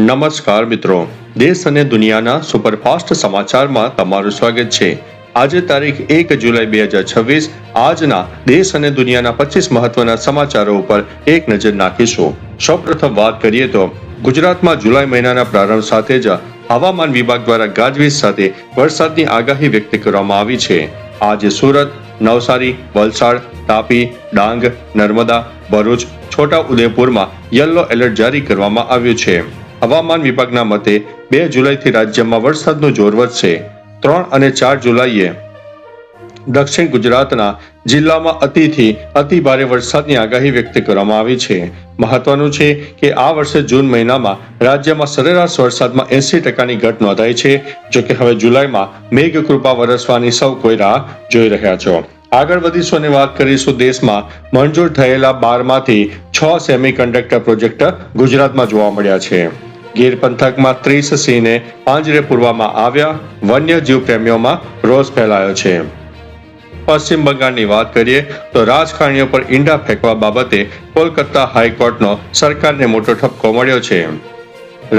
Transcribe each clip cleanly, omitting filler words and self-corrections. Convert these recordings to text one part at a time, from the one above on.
નમસ્કાર મિત્રો, દેશ અને દુનિયાના સુપરફાસ્ટ સમાચારમાં તમારું સ્વાગત છે। આજે તારીખ 1 જુલાઈ 2026 આજના દેશ અને દુનિયાના 25 મહત્વના સમાચારો ઉપર એક નજર નાખીશું। સૌપ્રથમ વાત કરીએ તો ગુજરાતમાં જુલાઈ મહિનાના પ્રારંભ સાથે જ હવામાન વિભાગ દ્વારા ગાજવીજ સાથે વરસાદની આગાહી વ્યક્ત કરવામાં આવી છે। આજે સુરત, નવસારી, વલસાડ, તાપી, ડાંગ, નર્મદા, ભરૂચ, છોટા ઉદેપુરમાં યલો એલર્ટ જારી કરવામાં આવ્યું છે। હવામાન વિભાગના મતે 2 જુલાઈથી રાજ્યમાં વરસાદનું જોર વધશે। 3 અને 4 જુલાઈએ દક્ષિણ ગુજરાતના જિલ્લામાં અતિથી અતિ ભારે વરસાદની આગાહી વ્યક્ત કરવામાં આવી છે। મહત્વનું છે કે આ વર્ષે જૂન મહિનામાં રાજ્યમાં સરેરાશ વરસાદમાં 80%ની ઘટ નોંધાઈ છે। જોકે હવે જુલાઈમાં મેઘકૃપા વરસવાની સૌ કોઈ રાહ જોઈ રહ્યા છો। આગળ વધીશું અને વાત કરીશું દેશમાં મંજૂર થયેલા 12માંથી 6 સેમિકન્ડક્ટર પ્રોજેક્ટ ગુજરાતમાં જોવા મળ્યા છે। ગીર પંથકમાં 30 સિંહને પાંજરે પૂરવામાં આવ્યા, વન્યજીવ પ્રેમીઓમાં રોષ ફેલાયો છે। પશ્ચિમ બંગાળની વાત કરીએ તો રાજકારણીઓ પર ઈંડા ફેંકવા બાબતે કોલકાતા હાઈકોર્ટનો સરકારને મોટો ઠપકો મળ્યો છે।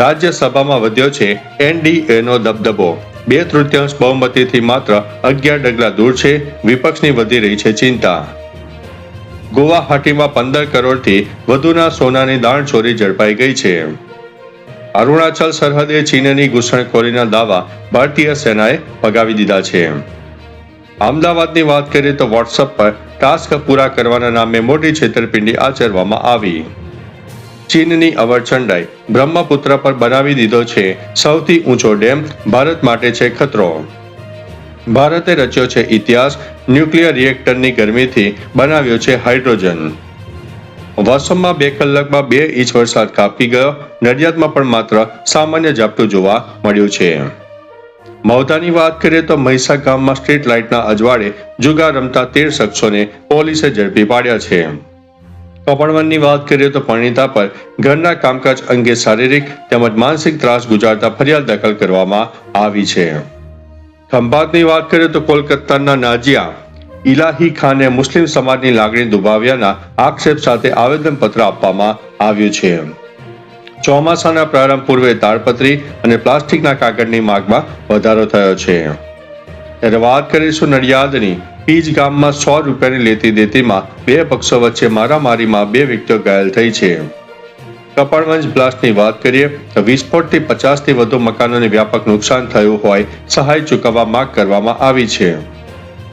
રાજ્યસભામાં વધ્યો છે એનડીએનો દબદબો, 2/3 બહુમતીથી માત્ર 11 ડગલા દૂર છે, વિપક્ષની વધી રહી છે ચિંતા। ગુવાહાટીમાં 15 કરોડથી વધુના સોનાની દાણચોરી ઝડપાઈ ગઈ છે। અરુણાચલ સરહદે ચીનની ઘૂસણખોરીના દાવા ભારતીય સેનાએ ફગાવી દીધા છે। અમદાવાદની વાત કરીએ તો વોટ્સએપ પર ટાસ્ક પૂરા કરવાના નામે મોટી છેતરપિંડી આચરવામાં આવી। ચીનની અવરચંડાઈ, બ્રહ્મપુત્ર પર બનાવી દીધો છે સૌથી ઊંચો ડેમ, ભારત માટે છે ખતરો। ભારતે રચ્યો છે ઇતિહાસ, ન્યુક્લિયર રિએક્ટરની ગરમીથી બનાવ્યો છે હાઇડ્રોજન। વસમમાં 2 કલાકમાં 2 ઇંચ વરસાદ કાપી ગયો, નડિયાદમાં પણ માત્ર સામાન્ય ઝાપટું જોવા મળ્યું છે। મહુધાની વાત કરીએ તો મહીસા ગામમાં સ્ટ્રીટ લાઇટના અજવાળે જુગાર રમતા 13 શખ્સોને પોલીસે ઝડપી પાડ્યા છે। કપડવંજની વાત કરીએ તો પરિણીતા પર ઘરના કામકાજ અંગે શારીરિક તેમજ માનસિક ત્રાસ ગુજારતા ફરિયાદ દાખલ કરવામાં આવી છે। ખંભાતની વાત કરીએ તો કોલકાતાના નાજિયા ઇલાહી ખાને મુસ્લિમ સમાજની લાગણી દુભાવ્યાના આક્ષેપ સાથે આવેદનપત્ર આપવામાં આવ્યું છે। ચોમાસાના પ્રારંભ પૂર્વે તાડપત્રી અને પ્લાસ્ટિકના કાગળની માંગમાં વધારો થયો છે। ત્યારે વાત કરીશું નડિયાદની પીજ ગામમાં 100 રૂપિયાની લેતી દેતીમાં 2 પક્ષો વચ્ચે મારામારીમાં 2 વ્યક્તિઓ ઘાયલ થઈ છે। કપડવંજ બ્લાસ્ટની વાત કરીએ તો વિસ્ફોટથી 50થી વધુ મકાનોને વ્યાપક નુકસાન થયું હોય સહાય ચૂકવવા માંગ કરવામાં આવી છે।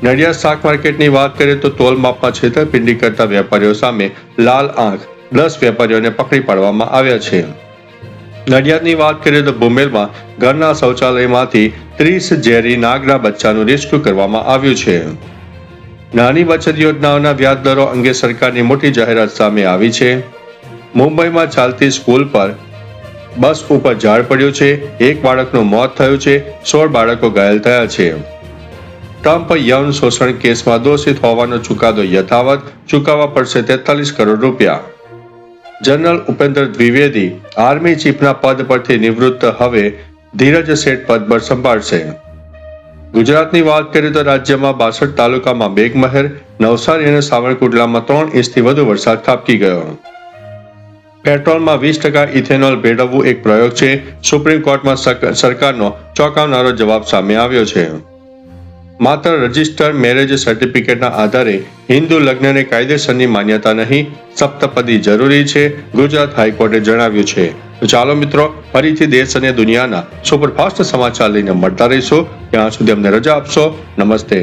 નડિયાદ શાક માર્કેટની વાત કરીએ તો તોલમાપમાં છેતરપિંડી કરતા વેપારીઓ સામે લાલ આંખ, 10 વેપારીઓને પકડી પાડવામાં આવ્યા છે। નડિયાદની વાત કરીએ તો ભૂમેલમાં ઘરના શૌચાલયમાંથી 30 ઝેરી નાગના બચ્ચાનું રેસ્ક્યુ કરવામાં આવ્યું છે। નાની બચત યોજનાઓના વ્યાજ દરો અંગે સરકારની મોટી જાહેરાત સામે આવી છે। મુંબઈમાં ચાલતી સ્કૂલ પર બસ ઉપર ઝાડ પડ્યું છે, 1 બાળકનું મોત થયું છે, 16 બાળકો ઘાયલ થયા છે। ટ્રમ્પ યૌન શોષણ કેસમાં દોષિત હોવાનો ચુકાદો યથાવત, ચૂકવવા પડશે 43 કરોડ રૂપિયા। જનરલ ઉપેન્દ્ર દ્વિવેદી આર્મી ચીફના પદ પરથી નિવૃત્ત, હવે ધીરજ શેઠ પદ પર સંભાળશે। ગુજરાતની વાત કરીએ તો રાજ્યમાં 62 તાલુકામાં મેઘમહેર, નવસારી અને સાવરકુંડલામાં 3 ઇંચથી વધુ વરસાદ ખાબકી ગયો। પેટ્રોલમાં 20% ઇથેનોલ ભેળવવું એક પ્રયોગ છે, સુપ્રીમ કોર્ટમાં સરકારનો ચોંકાવનારો જવાબ સામે આવ્યો છે। માત્ર રજિસ્ટર્ડ મેરેજ સર્ટિફિકેટના આધારે હિન્દુ લગ્નને કાયદેસરની માન્યતા નહીં, સપ્તપદી જરૂરી છે, ગુજરાત હાઈકોર્ટે જણાવ્યું છે। તો ચાલો મિત્રો, ફરીથી દેશ અને દુનિયાના સુપરફાસ્ટ સમાચાર લઈને મળતા રહીશું। ત્યાં સુધી અમને રજા આપશો। નમસ્તે।